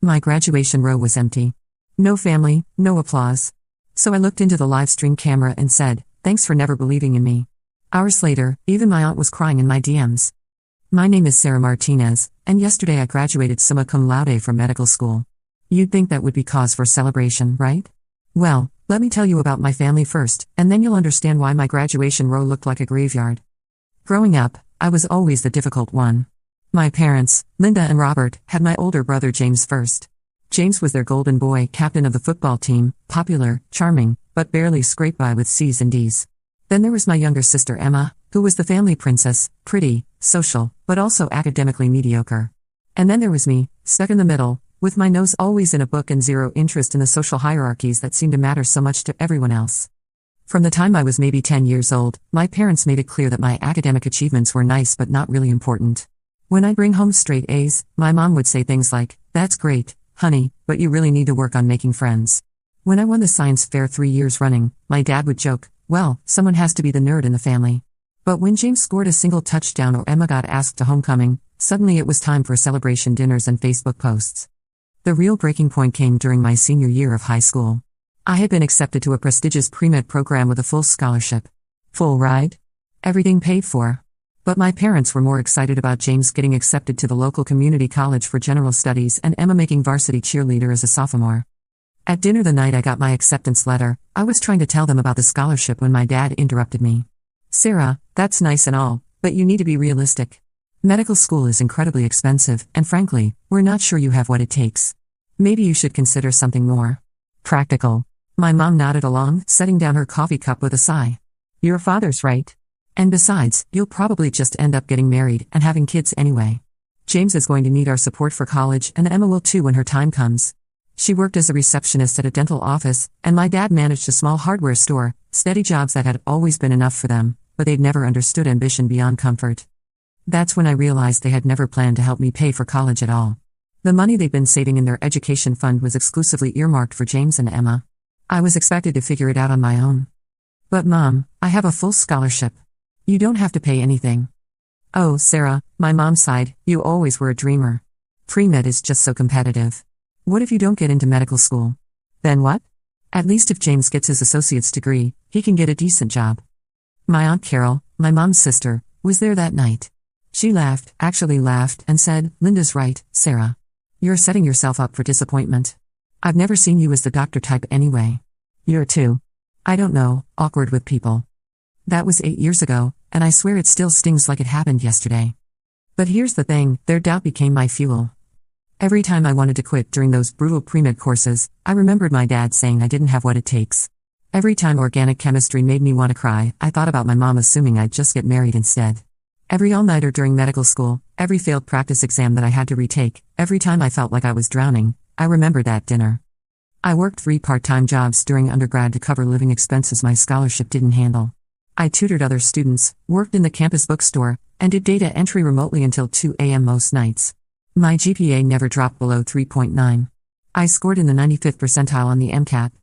My graduation row was empty. No family, no applause. So I looked into the Livestream camera and said, "Thanks for never believing in me." Hours later, even my aunt was crying in my DMs. My name is Sarah Martinez, and yesterday I graduated summa cum laude from medical school. You'd think that would be cause for celebration, right? Well, let me tell you about my family first, and then you'll understand why my graduation row looked like a graveyard. Growing up, I was always the difficult one. My parents, Linda and Robert, had my older brother James first. James was their golden boy, captain of the football team, popular, charming, but barely scraped by with C's and D's. Then there was my younger sister Emma, who was the family princess, pretty, social, but also academically mediocre. And then there was me, stuck in the middle, with my nose always in a book and zero interest in the social hierarchies that seemed to matter so much to everyone else. From the time I was maybe 10 years old, my parents made it clear that my academic achievements were nice but not really important. When I'd bring home straight A's, my mom would say things like, "That's great, honey, but you really need to work on making friends." When I won the science fair 3 years running, my dad would joke, "Well, someone has to be the nerd in the family." But when James scored a single touchdown or Emma got asked to homecoming, suddenly it was time for celebration dinners and Facebook posts. The real breaking point came during my senior year of high school. I had been accepted to a prestigious pre-med program with a full scholarship. Full ride? Everything paid for. But my parents were more excited about James getting accepted to the local community college for general studies and Emma making varsity cheerleader as a sophomore. At dinner the night I got my acceptance letter, I was trying to tell them about the scholarship when my dad interrupted me. "Sarah, that's nice and all, but you need to be realistic. Medical school is incredibly expensive, and frankly, we're not sure you have what it takes. Maybe you should consider something more practical." My mom nodded along, setting down her coffee cup with a sigh. "Your father's right. And besides, you'll probably just end up getting married and having kids anyway. James is going to need our support for college, and Emma will too when her time comes." She worked as a receptionist at a dental office, and my dad managed a small hardware store, steady jobs that had always been enough for them, but they'd never understood ambition beyond comfort. That's when I realized they had never planned to help me pay for college at all. The money they'd been saving in their education fund was exclusively earmarked for James and Emma. I was expected to figure it out on my own. "But Mom, I have a full scholarship. You don't have to pay anything." "Oh, Sarah," my mom sighed, "you always were a dreamer. Pre-med is just so competitive. What if you don't get into medical school? Then what? At least if James gets his associate's degree, he can get a decent job." My Aunt Carol, my mom's sister, was there that night. She laughed, actually laughed, and said, "Linda's right, Sarah. You're setting yourself up for disappointment. I've never seen you as the doctor type anyway. You're too, I don't know, awkward with people." That was 8 years ago, and I swear it still stings like it happened yesterday. But here's the thing, their doubt became my fuel. Every time I wanted to quit during those brutal pre-med courses, I remembered my dad saying I didn't have what it takes. Every time organic chemistry made me want to cry, I thought about my mom assuming I'd just get married instead. Every all-nighter during medical school, every failed practice exam that I had to retake, every time I felt like I was drowning, I remembered that dinner. I worked 3 part-time jobs during undergrad to cover living expenses my scholarship didn't handle. I tutored other students, worked in the campus bookstore, and did data entry remotely until 2 a.m. most nights. My GPA never dropped below 3.9. I scored in the 95th percentile on the MCAT.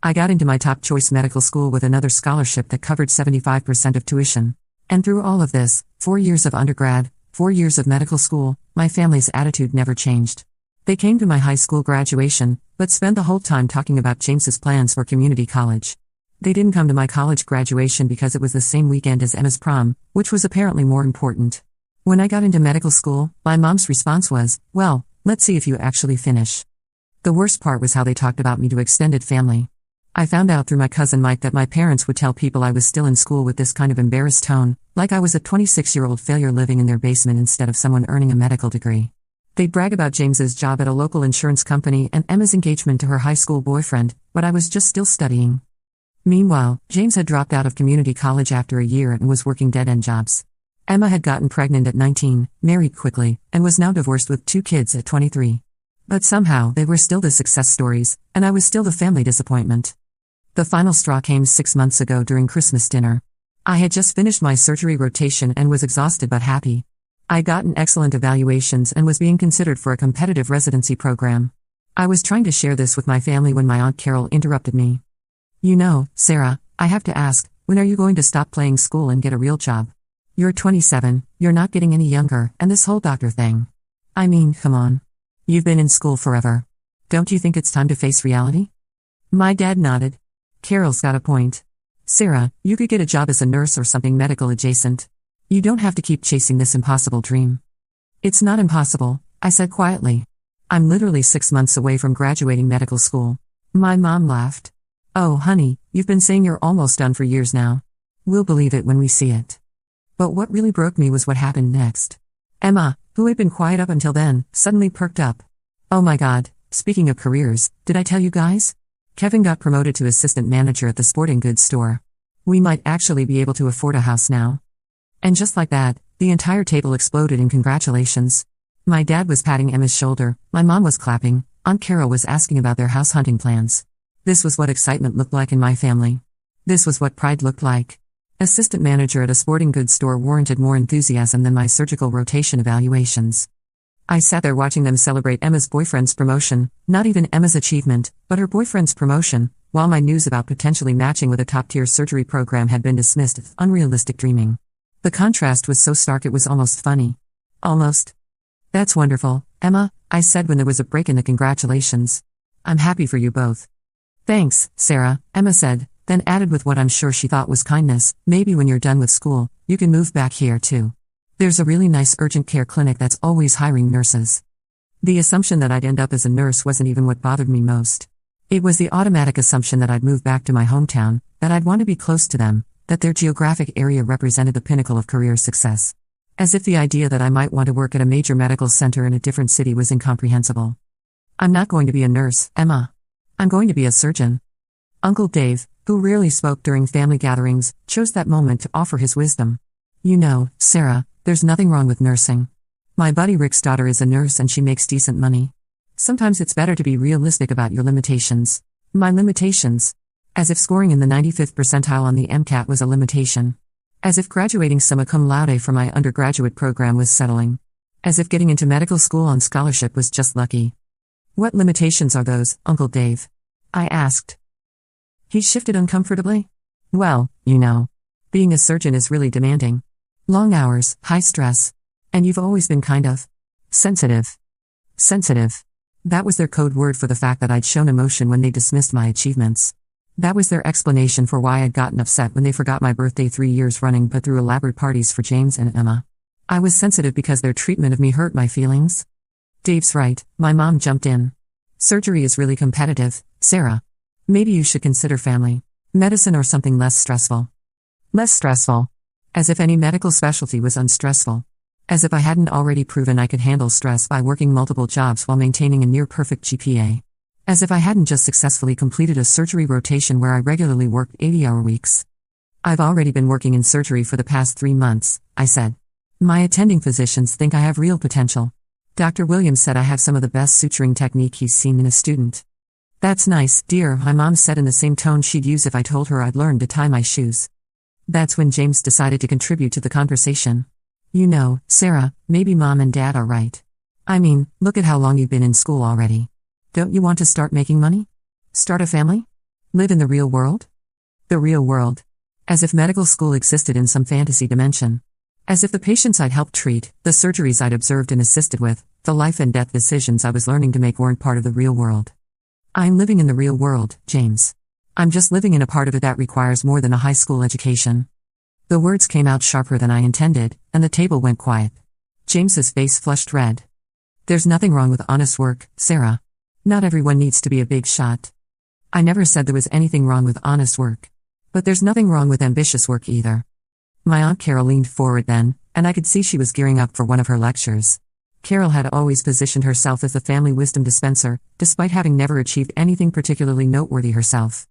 I got into my top choice medical school with another scholarship that covered 75% of tuition. And through all of this, 4 years of undergrad, 4 years of medical school, my family's attitude never changed. They came to my high school graduation, but spent the whole time talking about James's plans for community college. They didn't come to my college graduation because it was the same weekend as Emma's prom, which was apparently more important. When I got into medical school, my mom's response was, "Well, let's see if you actually finish." The worst part was how they talked about me to extended family. I found out through my cousin Mike that my parents would tell people I was still in school with this kind of embarrassed tone, like I was a 26-year-old failure living in their basement instead of someone earning a medical degree. They'd brag about James's job at a local insurance company and Emma's engagement to her high school boyfriend, but I was just still studying. Meanwhile, James had dropped out of community college after a year and was working dead-end jobs. Emma had gotten pregnant at 19, married quickly, and was now divorced with 2 kids at 23. But somehow, they were still the success stories, and I was still the family disappointment. The final straw came 6 months ago during Christmas dinner. I had just finished my surgery rotation and was exhausted but happy. I'd gotten excellent evaluations and was being considered for a competitive residency program. I was trying to share this with my family when my Aunt Carol interrupted me. "You know, Sarah, I have to ask, when are you going to stop playing school and get a real job? You're 27, you're not getting any younger, and this whole doctor thing. I mean, come on. You've been in school forever. Don't you think it's time to face reality? My dad nodded. Carol's got a point. Sarah, you could get a job as a nurse or something medical adjacent. You don't have to keep chasing this impossible dream. It's not impossible, I said quietly. I'm literally 6 months away from graduating medical school. My mom laughed. Oh, honey, you've been saying you're almost done for years now. We'll believe it when we see it. But what really broke me was what happened next. Emma, who had been quiet up until then, suddenly perked up. Oh my God, speaking of careers, did I tell you guys? Kevin got promoted to assistant manager at the sporting goods store. We might actually be able to afford a house now. And just like that, the entire table exploded in congratulations. My dad was patting Emma's shoulder, my mom was clapping, Aunt Carol was asking about their house hunting plans. This was what excitement looked like in my family. This was what pride looked like. Assistant manager at a sporting goods store warranted more enthusiasm than my surgical rotation evaluations. I sat there watching them celebrate Emma's boyfriend's promotion, not even Emma's achievement, but her boyfriend's promotion, while my news about potentially matching with a top-tier surgery program had been dismissed as unrealistic dreaming. The contrast was so stark it was almost funny. Almost. That's wonderful, Emma, I said when there was a break in the congratulations. I'm happy for you both. Thanks, Sarah, Emma said, then added with what I'm sure she thought was kindness, maybe when you're done with school, you can move back here too. There's a really nice urgent care clinic that's always hiring nurses. The assumption that I'd end up as a nurse wasn't even what bothered me most. It was the automatic assumption that I'd move back to my hometown, that I'd want to be close to them, that their geographic area represented the pinnacle of career success. As if the idea that I might want to work at a major medical center in a different city was incomprehensible. I'm not going to be a nurse, Emma. I'm going to be a surgeon. Uncle Dave, who rarely spoke during family gatherings, chose that moment to offer his wisdom. You know, Sarah, there's nothing wrong with nursing. My buddy Rick's daughter is a nurse and she makes decent money. Sometimes it's better to be realistic about your limitations. My limitations. As if scoring in the 95th percentile on the MCAT was a limitation. As if graduating summa cum laude from my undergraduate program was settling. As if getting into medical school on scholarship was just lucky. What limitations are those, Uncle Dave? I asked. He shifted uncomfortably. Well, you know. Being a surgeon is really demanding. Long hours, high stress. And you've always been kind of sensitive. Sensitive. That was their code word for the fact that I'd shown emotion when they dismissed my achievements. That was their explanation for why I'd gotten upset when they forgot my birthday 3 years running but threw elaborate parties for James and Emma. I was sensitive because their treatment of me hurt my feelings. Dave's right, my mom jumped in. Surgery is really competitive, Sarah. Maybe you should consider family medicine or something less stressful. Less stressful. As if any medical specialty was unstressful. As if I hadn't already proven I could handle stress by working multiple jobs while maintaining a near-perfect GPA. As if I hadn't just successfully completed a surgery rotation where I regularly worked 80-hour weeks. I've already been working in surgery for the past 3 months, I said. My attending physicians think I have real potential. Dr. Williams said I have some of the best suturing technique he's seen in a student. That's nice, dear, my mom said in the same tone she'd use if I told her I'd learned to tie my shoes. That's when James decided to contribute to the conversation. You know, Sarah, maybe Mom and Dad are right. I mean, look at how long you've been in school already. Don't you want to start making money? Start a family? Live in the real world? The real world. As if medical school existed in some fantasy dimension. As if the patients I'd helped treat, the surgeries I'd observed and assisted with, the life and death decisions I was learning to make weren't part of the real world. I'm living in the real world, James. I'm just living in a part of it that requires more than a high school education. The words came out sharper than I intended, and the table went quiet. James's face flushed red. There's nothing wrong with honest work, Sarah. Not everyone needs to be a big shot. I never said there was anything wrong with honest work. But there's nothing wrong with ambitious work either. My Aunt Carol leaned forward then, and I could see she was gearing up for one of her lectures. Carol had always positioned herself as the family wisdom dispenser, despite having never achieved anything particularly noteworthy herself.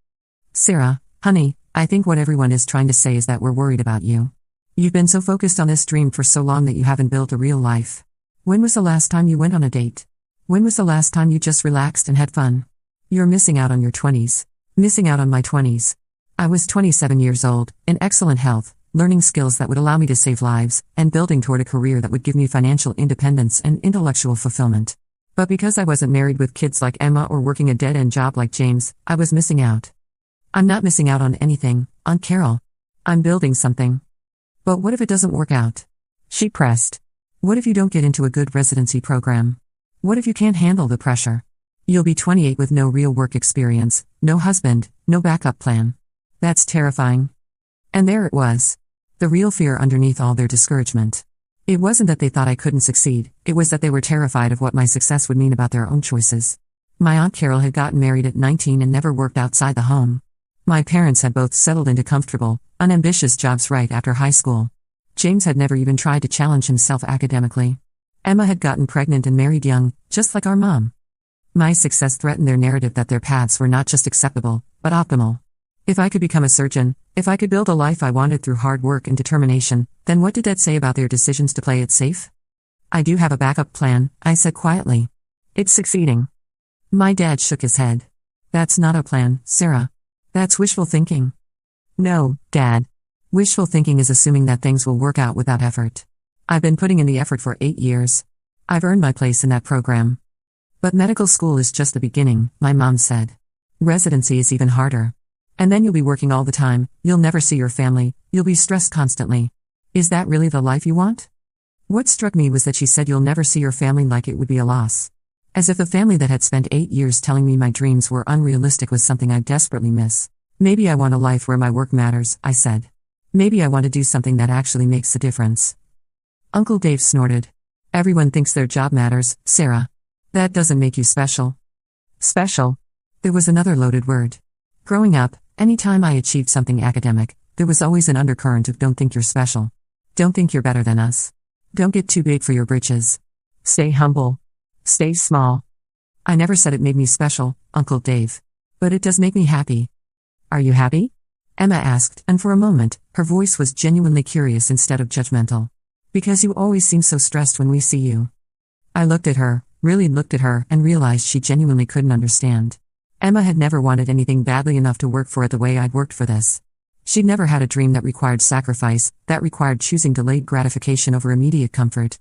Sarah, honey, I think what everyone is trying to say is that we're worried about you. You've been so focused on this dream for so long that you haven't built a real life. When was the last time you went on a date? When was the last time you just relaxed and had fun? You're missing out on your 20s. Missing out on my 20s. I was 27 years old, in excellent health, learning skills that would allow me to save lives, and building toward a career that would give me financial independence and intellectual fulfillment. But because I wasn't married with kids like Emma or working a dead-end job like James, I was missing out. I'm not missing out on anything, Aunt Carol. I'm building something. But what if it doesn't work out? She pressed. What if you don't get into a good residency program? What if you can't handle the pressure? You'll be 28 with no real work experience, no husband, no backup plan. That's terrifying. And there it was. The real fear underneath all their discouragement. It wasn't that they thought I couldn't succeed, it was that they were terrified of what my success would mean about their own choices. My Aunt Carol had gotten married at 19 and never worked outside the home. My parents had both settled into comfortable, unambitious jobs right after high school. James had never even tried to challenge himself academically. Emma had gotten pregnant and married young, just like our mom. My success threatened their narrative that their paths were not just acceptable, but optimal. If I could become a surgeon, if I could build a life I wanted through hard work and determination, then what did that say about their decisions to play it safe? I do have a backup plan, I said quietly. It's succeeding. My dad shook his head. That's not a plan, Sarah. That's wishful thinking. No, Dad. Wishful thinking is assuming that things will work out without effort. I've been putting in the effort for 8 years. I've earned my place in that program. But medical school is just the beginning, my mom said. Residency is even harder. And then you'll be working all the time, you'll never see your family, you'll be stressed constantly. Is that really the life you want? What struck me was that she said you'll never see your family like it would be a loss. As if a family that had spent 8 years telling me my dreams were unrealistic was something I desperately miss. Maybe I want a life where my work matters, I said. Maybe I want to do something that actually makes a difference. Uncle Dave snorted. Everyone thinks their job matters, Sarah. That doesn't make you special. Special? There was another loaded word. Growing up, anytime I achieved something academic, there was always an undercurrent of don't think you're special. Don't think you're better than us. Don't get too big for your britches. Stay humble. Stay small. I never said it made me special, Uncle Dave. But it does make me happy. Are you happy? Emma asked, and for a moment, her voice was genuinely curious instead of judgmental. Because you always seem so stressed when we see you. I looked at her, really looked at her, and realized she genuinely couldn't understand. Emma had never wanted anything badly enough to work for it the way I'd worked for this. She'd never had a dream that required sacrifice, that required choosing delayed gratification over immediate comfort.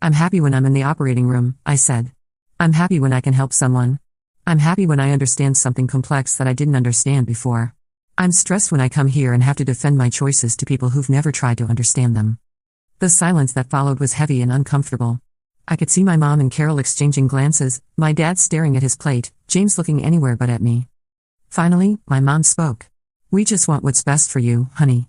I'm happy when I'm in the operating room, I said. I'm happy when I can help someone. I'm happy when I understand something complex that I didn't understand before. I'm stressed when I come here and have to defend my choices to people who've never tried to understand them. The silence that followed was heavy and uncomfortable. I could see my mom and Carol exchanging glances, my dad staring at his plate, James looking anywhere but at me. Finally, my mom spoke. We just want what's best for you, honey.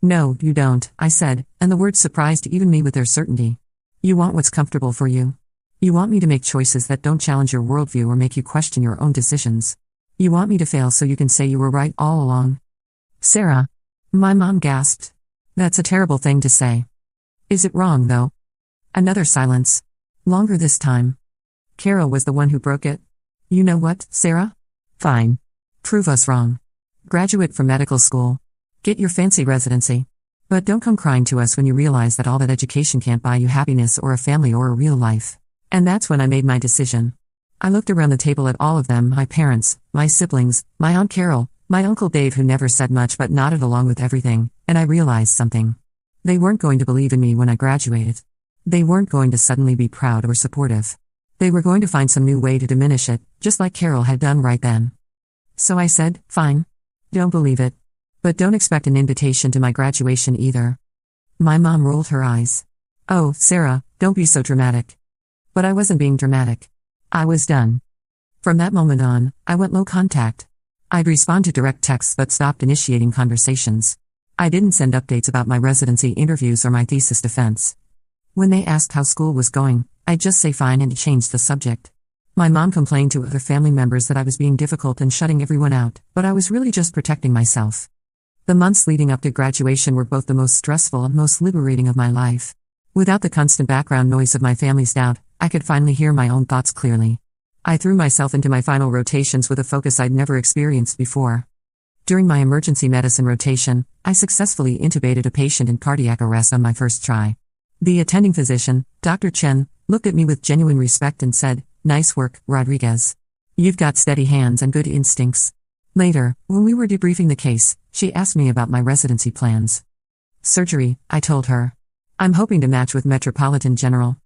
No, you don't, I said, and the words surprised even me with their certainty. You want what's comfortable for you. You want me to make choices that don't challenge your worldview or make you question your own decisions. You want me to fail so you can say you were right all along. Sarah. My mom gasped. That's a terrible thing to say. Is it wrong, though? Another silence. Longer this time. Carol was the one who broke it. You know what, Sarah? Fine. Prove us wrong. Graduate from medical school. Get your fancy residency. But don't come crying to us when you realize that all that education can't buy you happiness or a family or a real life. And that's when I made my decision. I looked around the table at all of them, my parents, my siblings, my Aunt Carol, my Uncle Dave who never said much but nodded along with everything, and I realized something. They weren't going to believe in me when I graduated. They weren't going to suddenly be proud or supportive. They were going to find some new way to diminish it, just like Carol had done right then. So I said, fine. Don't believe it. But don't expect an invitation to my graduation either. My mom rolled her eyes. Oh, Sarah, don't be so dramatic. But I wasn't being dramatic. I was done. From that moment on, I went low contact. I'd respond to direct texts but stopped initiating conversations. I didn't send updates about my residency interviews or my thesis defense. When they asked how school was going, I'd just say fine and change the subject. My mom complained to other family members that I was being difficult and shutting everyone out, but I was really just protecting myself. The months leading up to graduation were both the most stressful and most liberating of my life. Without the constant background noise of my family's doubt, I could finally hear my own thoughts clearly. I threw myself into my final rotations with a focus I'd never experienced before. During my emergency medicine rotation, I successfully intubated a patient in cardiac arrest on my first try. The attending physician, Dr. Chen, looked at me with genuine respect and said, "Nice work, Rodriguez. You've got steady hands and good instincts." Later, when we were debriefing the case, she asked me about my residency plans. Surgery, I told her. I'm hoping to match with Metropolitan General.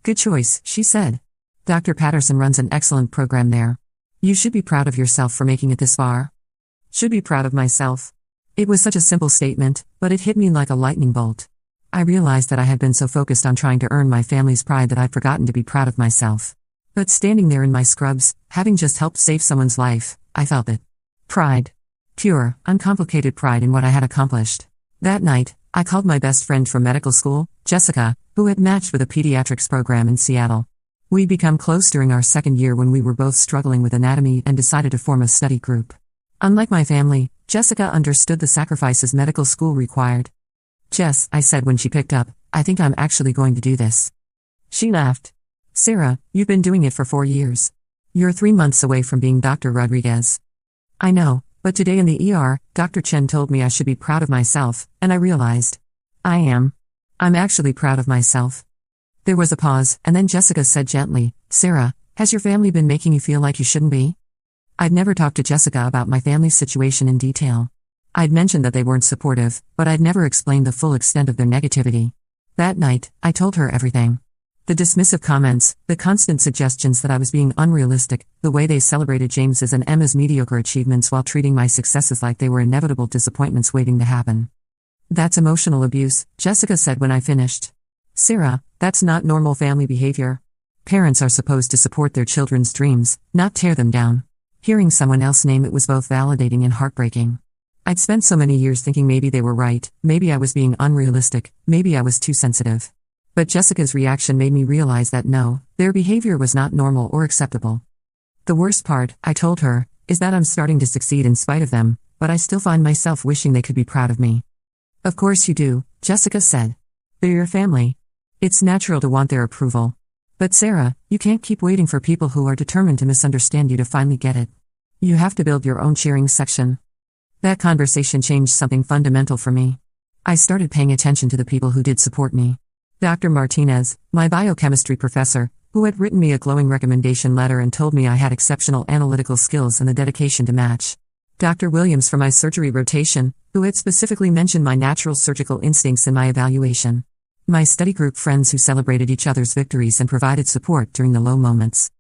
Good choice, she said. Dr. Patterson runs an excellent program there. You should be proud of yourself for making it this far. Should be proud of myself. It was such a simple statement, but it hit me like a lightning bolt. I realized that I had been so focused on trying to earn my family's pride that I'd forgotten to be proud of myself. But standing there in my scrubs, having just helped save someone's life, I felt it. Pride. Pure, uncomplicated pride in what I had accomplished. That night, I called my best friend from medical school, Jessica, who had matched with a pediatrics program in Seattle. We'd become close during our second year when we were both struggling with anatomy and decided to form a study group. Unlike my family, Jessica understood the sacrifices medical school required. "Jess," I said when she picked up, "I think I'm actually going to do this." She laughed. "Sarah, you've been doing it for 4 years. You're 3 months away from being Dr. Rodriguez." "I know, but today in the ER, Dr. Chen told me I should be proud of myself, and I realized. I am. I'm actually proud of myself." There was a pause, and then Jessica said gently, "Sarah, has your family been making you feel like you shouldn't be?" I'd never talked to Jessica about my family's situation in detail. I'd mentioned that they weren't supportive, but I'd never explained the full extent of their negativity. That night, I told her everything. The dismissive comments, the constant suggestions that I was being unrealistic, the way they celebrated James's and Emma's mediocre achievements while treating my successes like they were inevitable disappointments waiting to happen. "That's emotional abuse," Jessica said when I finished. "Sarah, that's not normal family behavior. Parents are supposed to support their children's dreams, not tear them down." Hearing someone else name it was both validating and heartbreaking. I'd spent so many years thinking maybe they were right, maybe I was being unrealistic, maybe I was too sensitive. But Jessica's reaction made me realize that no, their behavior was not normal or acceptable. "The worst part," I told her, "is that I'm starting to succeed in spite of them, but I still find myself wishing they could be proud of me." "Of course you do," Jessica said. "They're your family. It's natural to want their approval. But Sarah, you can't keep waiting for people who are determined to misunderstand you to finally get it. You have to build your own cheering section." That conversation changed something fundamental for me. I started paying attention to the people who did support me. Dr. Martinez, my biochemistry professor, who had written me a glowing recommendation letter and told me I had exceptional analytical skills and the dedication to match. Dr. Williams from my surgery rotation, who had specifically mentioned my natural surgical instincts in my evaluation. My study group friends who celebrated each other's victories and provided support during the low moments.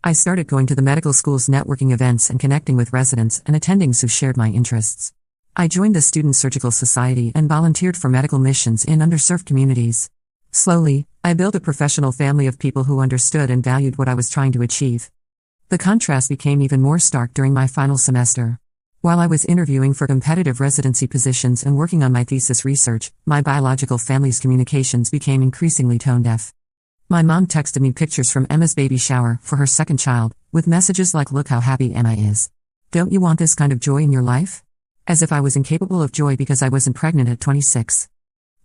I started going to the medical school's networking events and connecting with residents and attendings who shared my interests. I joined the Student Surgical Society and volunteered for medical missions in underserved communities. Slowly, I built a professional family of people who understood and valued what I was trying to achieve. The contrast became even more stark during my final semester. While I was interviewing for competitive residency positions and working on my thesis research, my biological family's communications became increasingly tone-deaf. My mom texted me pictures from Emma's baby shower for her second child, with messages like, "Look how happy Emma is. Don't you want this kind of joy in your life?" As if I was incapable of joy because I wasn't pregnant at 26.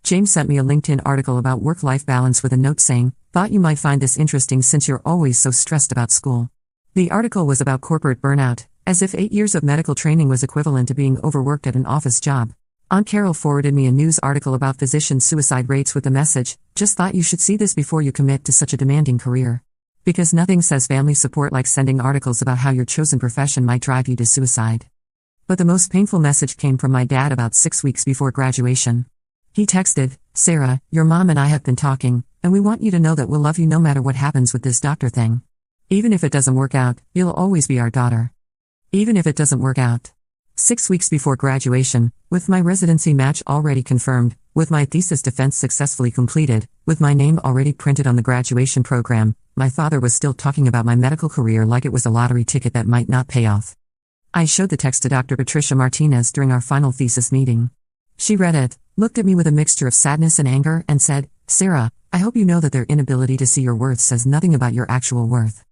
James sent me a LinkedIn article about work-life balance with a note saying, "Thought you might find this interesting since you're always so stressed about school." The article was about corporate burnout, as if 8 years of medical training was equivalent to being overworked at an office job. Aunt Carol forwarded me a news article about physician suicide rates with the message, "Just thought you should see this before you commit to such a demanding career." Because nothing says family support like sending articles about how your chosen profession might drive you to suicide. But the most painful message came from my dad about 6 weeks before graduation. He texted, "Sarah, your mom and I have been talking, and we want you to know that we'll love you no matter what happens with this doctor thing. Even if it doesn't work out, you'll always be our daughter." Even if it doesn't work out. 6 weeks before graduation, with my residency match already confirmed, with my thesis defense successfully completed, with my name already printed on the graduation program, my father was still talking about my medical career like it was a lottery ticket that might not pay off. I showed the text to Dr. Patricia Martinez during our final thesis meeting. She read it, looked at me with a mixture of sadness and anger, and said, "Sarah, I hope you know that their inability to see your worth says nothing about your actual worth."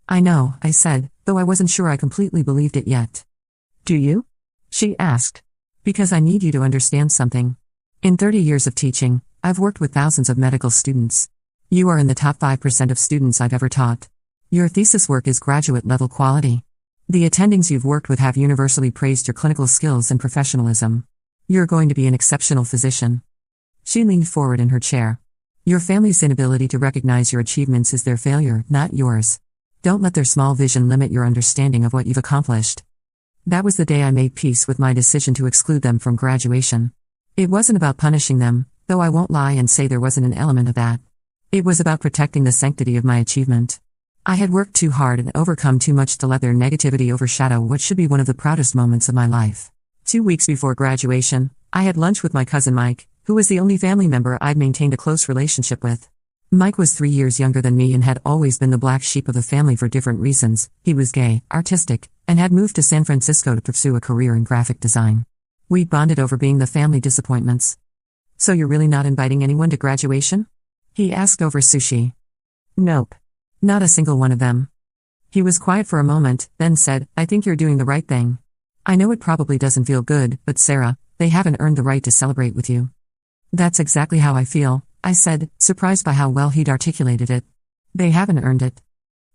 "I know," I said, though I wasn't sure I completely believed it yet. "Do you?" she asked. "Because I need you to understand something. In 30 years of teaching, I've worked with thousands of medical students. You are in the top 5% of students I've ever taught. Your thesis work is graduate-level quality. The attendings you've worked with have universally praised your clinical skills and professionalism. You're going to be an exceptional physician." She leaned forward in her chair. "Your family's inability to recognize your achievements is their failure, not yours. Don't let their small vision limit your understanding of what you've accomplished." That was the day I made peace with my decision to exclude them from graduation. It wasn't about punishing them, though I won't lie and say there wasn't an element of that. It was about protecting the sanctity of my achievement. I had worked too hard and overcome too much to let their negativity overshadow what should be one of the proudest moments of my life. 2 weeks before graduation, I had lunch with my cousin Mike, who was the only family member I'd maintained a close relationship with. Mike was 3 years younger than me and had always been the black sheep of the family for different reasons. He was gay, artistic, and had moved to San Francisco to pursue a career in graphic design. We bonded over being the family disappointments. "So you're really not inviting anyone to graduation?" he asked over sushi. "Nope. Not a single one of them." He was quiet for a moment, then said, "I think you're doing the right thing. I know it probably doesn't feel good, but Sarah, they haven't earned the right to celebrate with you." "That's exactly how I feel," I said, surprised by how well he'd articulated it. "They haven't earned it."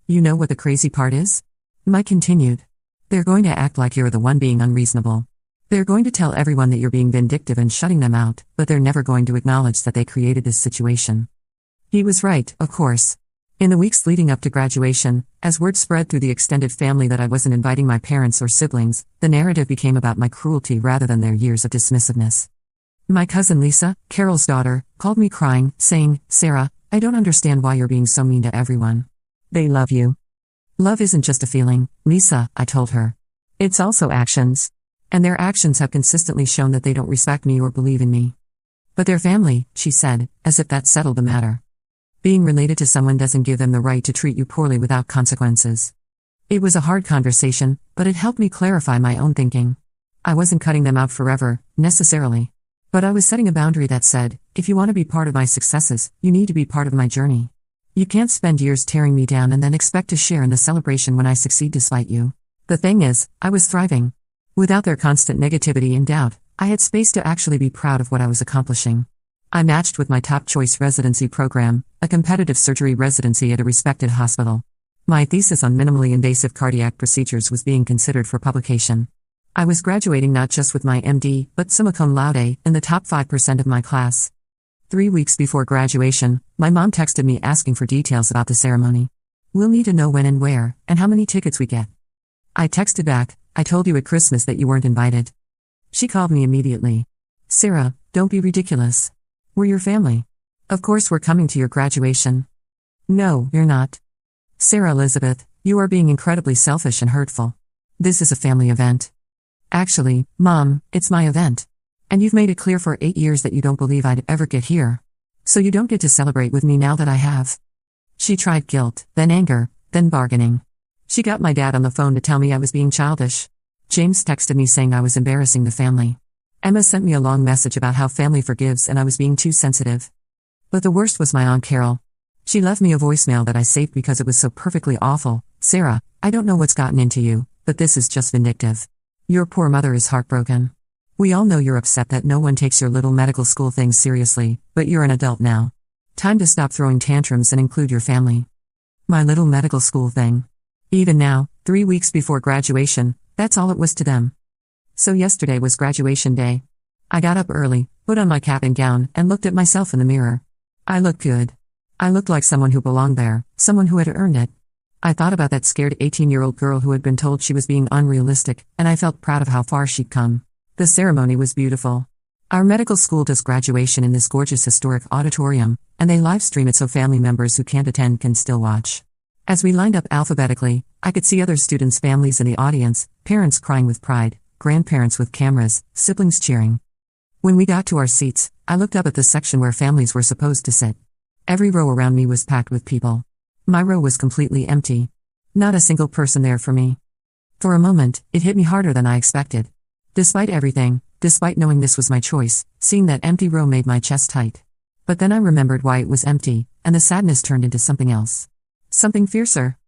"You know what the crazy part is?" Mike continued. "They're going to act like you're the one being unreasonable. They're going to tell everyone that you're being vindictive and shutting them out, but they're never going to acknowledge that they created this situation." He was right, of course. In the weeks leading up to graduation, as word spread through the extended family that I wasn't inviting my parents or siblings, the narrative became about my cruelty rather than their years of dismissiveness. My cousin Lisa, Carol's daughter, called me crying, saying, "Sarah, I don't understand why you're being so mean to everyone. They love you." "Love isn't just a feeling, Lisa," I told her. "It's also actions. And their actions have consistently shown that they don't respect me or believe in me." "But they're family," she said, as if that settled the matter. Being related to someone doesn't give them the right to treat you poorly without consequences. It was a hard conversation, but it helped me clarify my own thinking. I wasn't cutting them out forever, necessarily. But I was setting a boundary that said, if you want to be part of my successes, you need to be part of my journey. You can't spend years tearing me down and then expect to share in the celebration when I succeed despite you. The thing is, I was thriving. Without their constant negativity and doubt, I had space to actually be proud of what I was accomplishing. I matched with my top choice residency program, a competitive surgery residency at a respected hospital. My thesis on minimally invasive cardiac procedures was being considered for publication. I was graduating not just with my MD, but summa cum laude, in the top 5% of my class. 3 weeks before graduation, my mom texted me asking for details about the ceremony. "We'll need to know when and where, and how many tickets we get." I texted back, "I told you at Christmas that you weren't invited." She called me immediately. "Sarah, don't be ridiculous. We're your family. Of course we're coming to your graduation." "No, you're not. Sarah Elizabeth, you are being incredibly selfish and hurtful. This is a family event." "Actually, Mom, it's my event. And you've made it clear for 8 years that you don't believe I'd ever get here. So you don't get to celebrate with me now that I have." She tried guilt, then anger, then bargaining. She got my dad on the phone to tell me I was being childish. James texted me saying I was embarrassing the family. Emma sent me a long message about how family forgives and I was being too sensitive. But the worst was my Aunt Carol. She left me a voicemail that I saved because it was so perfectly awful. "Sarah, I don't know what's gotten into you, but this is just vindictive. Your poor mother is heartbroken. We all know you're upset that no one takes your little medical school thing seriously, but you're an adult now. Time to stop throwing tantrums and include your family." My little medical school thing. Even now, 3 weeks before graduation, that's all it was to them. So yesterday was graduation day. I got up early, put on my cap and gown, and looked at myself in the mirror. I looked good. I looked like someone who belonged there, someone who had earned it. I thought about that scared 18-year-old girl who had been told she was being unrealistic, and I felt proud of how far she'd come. The ceremony was beautiful. Our medical school does graduation in this gorgeous historic auditorium, and they live stream it so family members who can't attend can still watch. As we lined up alphabetically, I could see other students' families in the audience, parents crying with pride, grandparents with cameras, siblings cheering. When we got to our seats, I looked up at the section where families were supposed to sit. Every row around me was packed with people. My row was completely empty. Not a single person there for me. For a moment, it hit me harder than I expected. Despite everything, despite knowing this was my choice, seeing that empty row made my chest tight. But then I remembered why it was empty, and the sadness turned into something else. Something fiercer.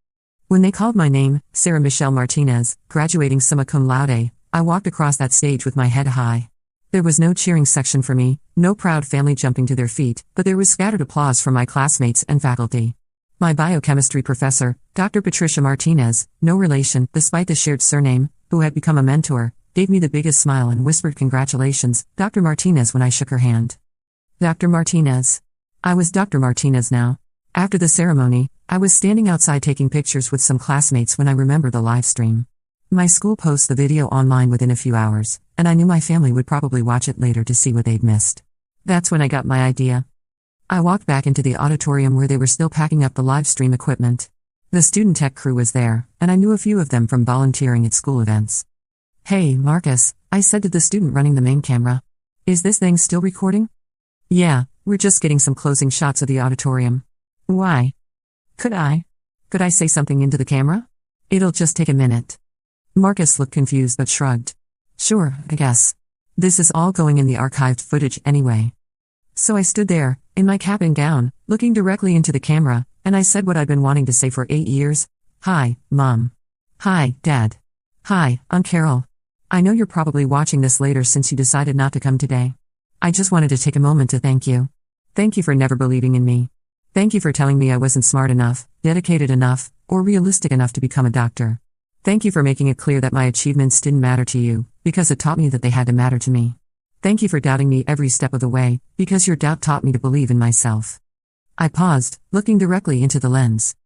When they called my name, Sarah Michelle Martinez, graduating summa cum laude, I walked across that stage with my head high. There was no cheering section for me, no proud family jumping to their feet, but there was scattered applause from my classmates and faculty. My biochemistry professor, Dr. Patricia Martinez, no relation, despite the shared surname, who had become a mentor, gave me the biggest smile and whispered congratulations, Dr. Martinez, when I shook her hand. Dr. Martinez. I was Dr. Martinez now. After the ceremony, I was standing outside taking pictures with some classmates when I remembered the live stream. My school posts the video online within a few hours, and I knew my family would probably watch it later to see what they'd missed. That's when I got my idea. I walked back into the auditorium where they were still packing up the live stream equipment. The student tech crew was there, and I knew a few of them from volunteering at school events. "Hey, Marcus," I said to the student running the main camera. "Is this thing still recording?" Yeah, we're just getting some closing shots of the auditorium. Why? Could I? Could I say something into the camera? It'll just take a minute. Marcus looked confused but shrugged. Sure, I guess. This is all going in the archived footage anyway. So I stood there, in my cap and gown, looking directly into the camera, and I said what I'd been wanting to say for 8 years. Hi, Mom. Hi, Dad. Hi, Aunt Carol. I know you're probably watching this later since you decided not to come today. I just wanted to take a moment to thank you. Thank you for never believing in me. Thank you for telling me I wasn't smart enough, dedicated enough, or realistic enough to become a doctor. Thank you for making it clear that my achievements didn't matter to you, because it taught me that they had to matter to me. Thank you for doubting me every step of the way, because your doubt taught me to believe in myself. I paused, looking directly into the lens.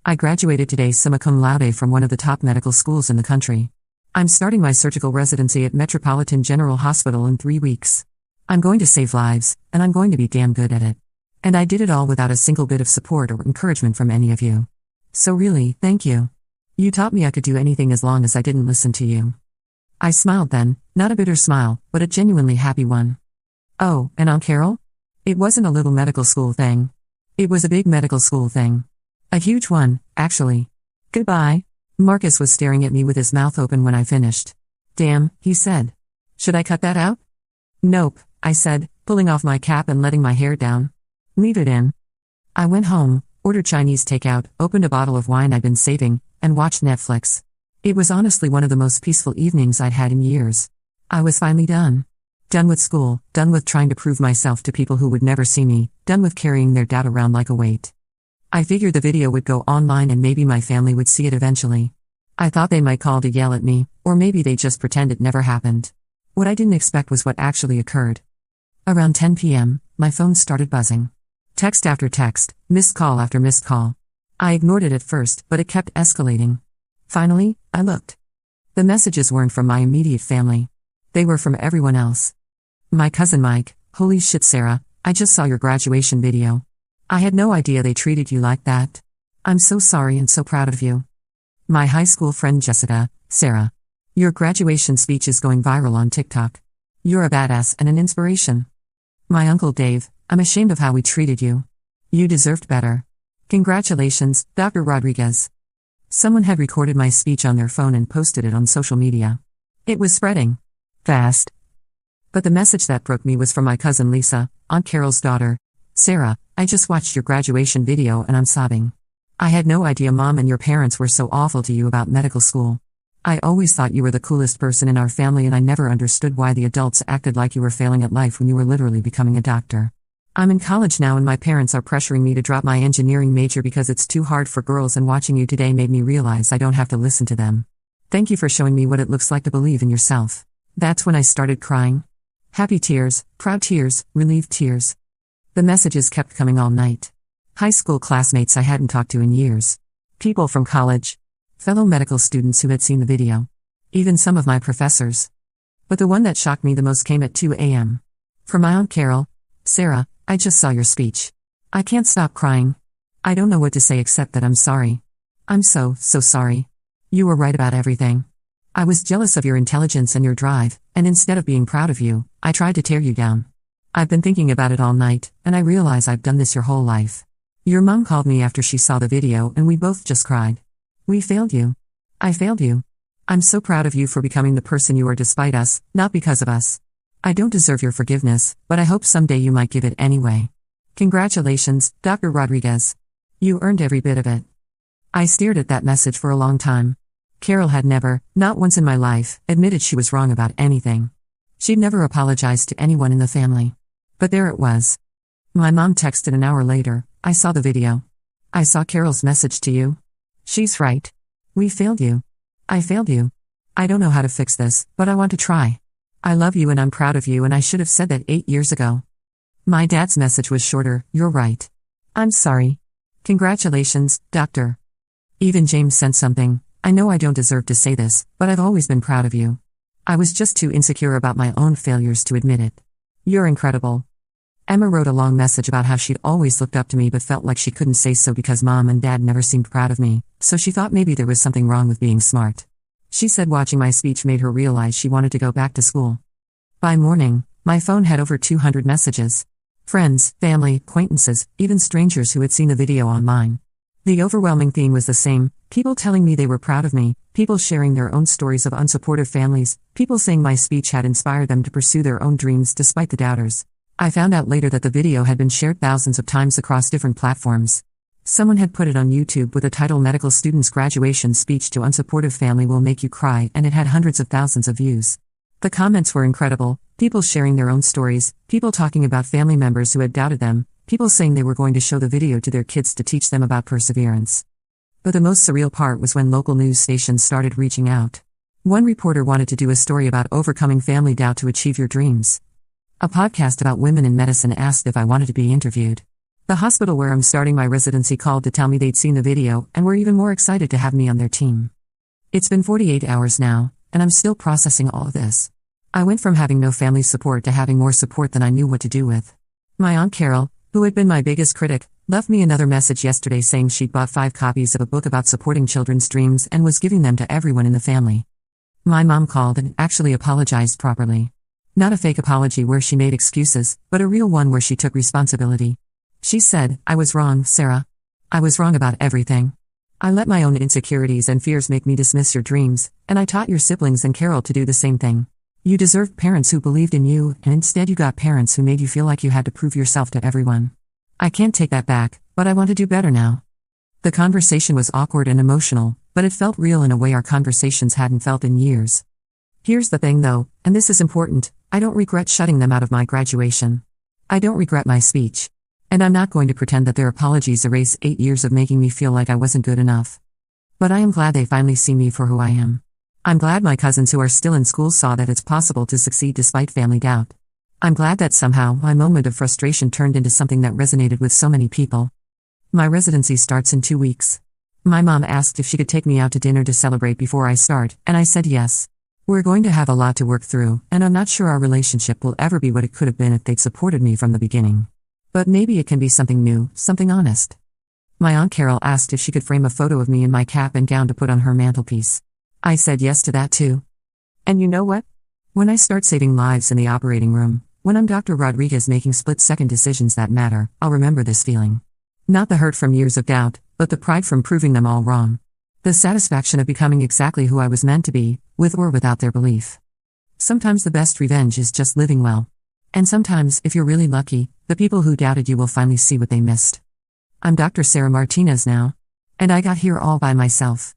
I graduated today summa cum laude from one of the top medical schools in the country. I'm starting my surgical residency at Metropolitan General Hospital in 3 weeks. I'm going to save lives, and I'm going to be damn good at it. And I did it all without a single bit of support or encouragement from any of you. So really, thank you. You taught me I could do anything as long as I didn't listen to you. I smiled then, not a bitter smile, but a genuinely happy one. Oh, and Aunt Carol? It wasn't a little medical school thing. It was a big medical school thing. A huge one, actually. Goodbye. Marcus was staring at me with his mouth open when I finished. Damn, he said. Should I cut that out? Nope, I said, pulling off my cap and letting my hair down. Leave it in. I went home, ordered Chinese takeout, opened a bottle of wine I'd been saving, and watched Netflix. It was honestly one of the most peaceful evenings I'd had in years. I was finally done. Done with school, done with trying to prove myself to people who would never see me, done with carrying their doubt around like a weight. I figured the video would go online and maybe my family would see it eventually. I thought they might call to yell at me, or maybe they'd just pretend it never happened. What I didn't expect was what actually occurred. Around 10 p.m., my phone started buzzing. Text after text, missed call after missed call. I ignored it at first, but it kept escalating. Finally, I looked. The messages weren't from my immediate family. They were from everyone else. My cousin Mike, holy shit Sarah, I just saw your graduation video. I had no idea they treated you like that. I'm so sorry and so proud of you. My high school friend Jessica, Sarah. Your graduation speech is going viral on TikTok. You're a badass and an inspiration. My uncle Dave, I'm ashamed of how we treated you. You deserved better. Congratulations, Dr. Rodriguez. Someone had recorded my speech on their phone and posted it on social media. It was spreading fast. But the message that broke me was from my cousin Lisa, Aunt Carol's daughter. Sarah, I just watched your graduation video and I'm sobbing. I had no idea Mom and your parents were so awful to you about medical school. I always thought you were the coolest person in our family and I never understood why the adults acted like you were failing at life when you were literally becoming a doctor. I'm in college now and my parents are pressuring me to drop my engineering major because it's too hard for girls, and watching you today made me realize I don't have to listen to them. Thank you for showing me what it looks like to believe in yourself. That's when I started crying. Happy tears, proud tears, relieved tears. The messages kept coming all night. High school classmates I hadn't talked to in years. People from college. Fellow medical students who had seen the video. Even some of my professors. But the one that shocked me the most came at 2 a.m. From my Aunt Carol. Sarah, I just saw your speech. I can't stop crying. I don't know what to say except that I'm sorry. I'm so sorry. You were right about everything. I was jealous of your intelligence and your drive, and instead of being proud of you, I tried to tear you down. I've been thinking about it all night, and I realize I've done this your whole life. Your mom called me after she saw the video and we both just cried. We failed you. I failed you. I'm so proud of you for becoming the person you are despite us, not because of us. I don't deserve your forgiveness, but I hope someday you might give it anyway. Congratulations, Dr. Rodriguez. You earned every bit of it. I stared at that message for a long time. Carol had never, not once in my life, admitted she was wrong about anything. She'd never apologized to anyone in the family. But there it was. My mom texted an hour later, I saw the video. I saw Carol's message to you. She's right. We failed you. I failed you. I don't know how to fix this, but I want to try. I love you and I'm proud of you and I should have said that 8 years ago. My dad's message was shorter, you're right. I'm sorry. Congratulations, doctor. Even James sent something. I know I don't deserve to say this, but I've always been proud of you. I was just too insecure about my own failures to admit it. You're incredible. Emma wrote a long message about how she'd always looked up to me but felt like she couldn't say so because Mom and Dad never seemed proud of me, so she thought maybe there was something wrong with being smart. She said watching my speech made her realize she wanted to go back to school. By morning, my phone had over 200 messages. Friends, family, acquaintances, even strangers who had seen the video online. The overwhelming theme was the same: people telling me they were proud of me, people sharing their own stories of unsupportive families, people saying my speech had inspired them to pursue their own dreams despite the doubters. I found out later that the video had been shared thousands of times across different platforms. Someone had put it on YouTube with the title "Medical Student's Graduation Speech to Unsupportive Family Will Make You Cry," and it had hundreds of thousands of views. The comments were incredible: people sharing their own stories, people talking about family members who had doubted them, people saying they were going to show the video to their kids to teach them about perseverance. But the most surreal part was when local news stations started reaching out. One reporter wanted to do a story about overcoming family doubt to achieve your dreams. A podcast about women in medicine asked if I wanted to be interviewed. The hospital where I'm starting my residency called to tell me they'd seen the video and were even more excited to have me on their team. It's been 48 hours now, and I'm still processing all of this. I went from having no family support to having more support than I knew what to do with. My Aunt Carol, who had been my biggest critic, left me another message yesterday saying she'd bought 5 copies of a book about supporting children's dreams and was giving them to everyone in the family. My mom called and actually apologized properly. Not a fake apology where she made excuses, but a real one where she took responsibility. She said, "I was wrong, Sarah. I was wrong about everything. I let my own insecurities and fears make me dismiss your dreams, and I taught your siblings and Carol to do the same thing. You deserved parents who believed in you, and instead you got parents who made you feel like you had to prove yourself to everyone. I can't take that back, but I want to do better now." The conversation was awkward and emotional, but it felt real in a way our conversations hadn't felt in years. Here's the thing though, and this is important: I don't regret shutting them out of my graduation. I don't regret my speech. And I'm not going to pretend that their apologies erase 8 years of making me feel like I wasn't good enough. But I am glad they finally see me for who I am. I'm glad my cousins who are still in school saw that it's possible to succeed despite family doubt. I'm glad that somehow my moment of frustration turned into something that resonated with so many people. My residency starts in 2 weeks. My mom asked if she could take me out to dinner to celebrate before I start, and I said yes. We're going to have a lot to work through, and I'm not sure our relationship will ever be what it could have been if they'd supported me from the beginning. But maybe it can be something new, something honest. My Aunt Carol asked if she could frame a photo of me in my cap and gown to put on her mantelpiece. I said yes to that too. And you know what? When I start saving lives in the operating room, when I'm Dr. Rodriguez making split-second decisions that matter, I'll remember this feeling. Not the hurt from years of doubt, but the pride from proving them all wrong. The satisfaction of becoming exactly who I was meant to be, with or without their belief. Sometimes the best revenge is just living well. And sometimes, if you're really lucky, the people who doubted you will finally see what they missed. I'm Dr. Sarah Martinez now. And I got here all by myself.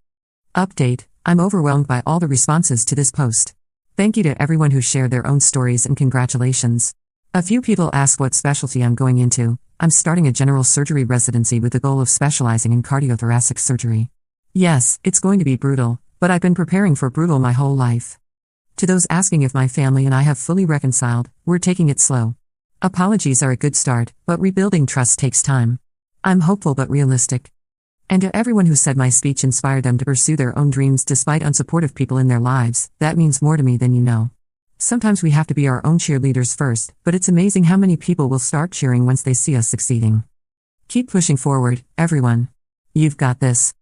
Update: I'm overwhelmed by all the responses to this post. Thank you to everyone who shared their own stories and congratulations. A few people asked what specialty I'm going into. I'm starting a general surgery residency with the goal of specializing in cardiothoracic surgery. Yes, it's going to be brutal, but I've been preparing for brutal my whole life. To those asking if my family and I have fully reconciled, we're taking it slow. Apologies are a good start, but rebuilding trust takes time. I'm hopeful but realistic. And to everyone who said my speech inspired them to pursue their own dreams despite unsupportive people in their lives, that means more to me than you know. Sometimes we have to be our own cheerleaders first, but it's amazing how many people will start cheering once they see us succeeding. Keep pushing forward, everyone. You've got this.